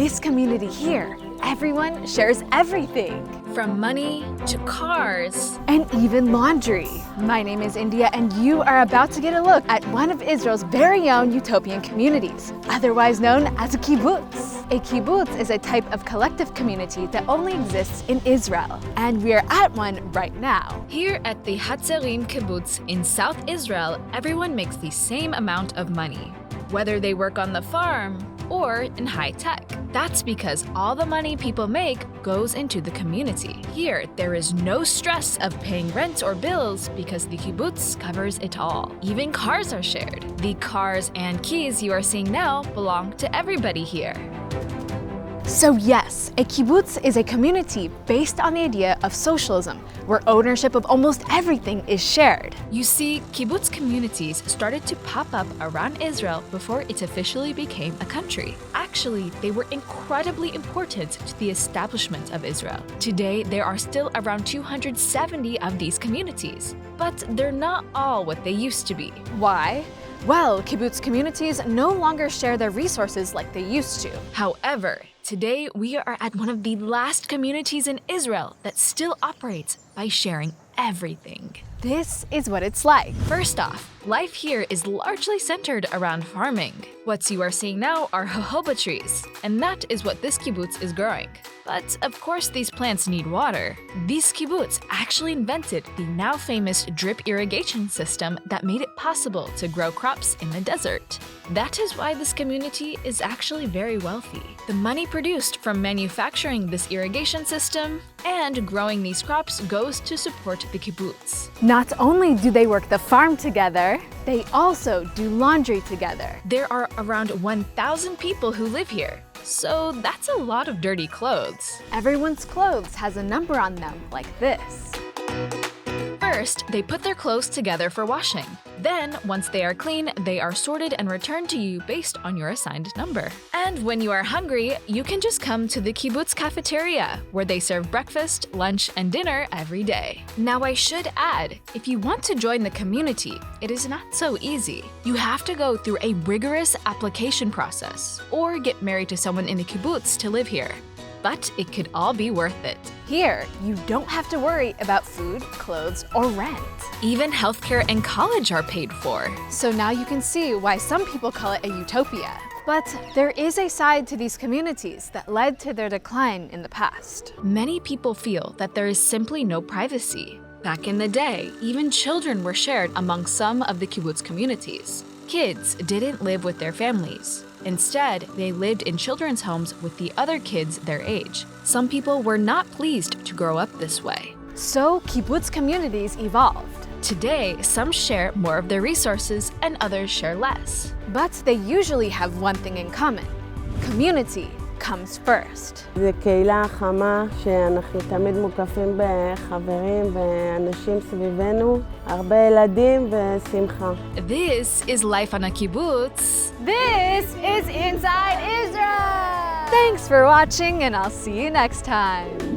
this community here, everyone shares everything. From money to cars. And even laundry. My name is India, and you are about to get a look at one of Israel's very own utopian communities, otherwise known as a kibbutz. A kibbutz is a type of collective community that only exists in Israel, and we are at one right now. Here at the Hatzerim kibbutz in South Israel, everyone makes the same amount of money, whether they work on the farm or in high tech. That's because all the money people make goes into the community. Here, there is no stress of paying rent or bills because the kibbutz covers it all. Even cars are shared. The cars and keys you are seeing now belong to everybody here. So yes, a kibbutz is a community based on the idea of socialism, where ownership of almost everything is shared. You see, kibbutz communities started to pop up around Israel before it officially became a country. Actually, they were incredibly important to the establishment of Israel. Today, there are still around 270 of these communities, but they're not all what they used to be. Why? Well, kibbutz communities no longer share their resources like they used to. However, today we are at one of the last communities in Israel that still operates by sharing everything. This is what it's like. First off, life here is largely centered around farming. What you are seeing now are jojoba trees, and that is what this kibbutz is growing. But of course these plants need water. This kibbutz actually invented the now famous drip irrigation system that made it possible to grow crops in the desert. That is why this community is actually very wealthy. The money produced from manufacturing this irrigation system and growing these crops goes to support the kibbutz. Not only do they work the farm together, they also do laundry together. There are around 1,000 people who live here, so that's a lot of dirty clothes. Everyone's clothes has a number on them like this. First, they put their clothes together for washing. Then, once they are clean, they are sorted and returned to you based on your assigned number. And when you are hungry, you can just come to the kibbutz cafeteria, where they serve breakfast, lunch, and dinner every day. Now, I should add, if you want to join the community, it is not so easy. You have to go through a rigorous application process, or get married to someone in the kibbutz to live here. But it could all be worth it. Here, you don't have to worry about food, clothes, or rent. Even healthcare and college are paid for. So now you can see why some people call it a utopia. But there is a side to these communities that led to their decline in the past. Many people feel that there is simply no privacy. Back in the day, even children were shared among some of the kibbutz communities. Kids didn't live with their families. Instead, they lived in children's homes with the other kids their age. Some people were not pleased to grow up this way. So kibbutz communities evolved. Today, some share more of their resources and others share less. But they usually have one thing in common. Community comes first. זו קהילה חמה שאנחנו תמיד מוקפים בחברים ואנשים סביבנו, הרבה ילדים ושמחה. This is life on a kibbutz. This is Inside Israel! Thanks for watching, and I'll see you next time.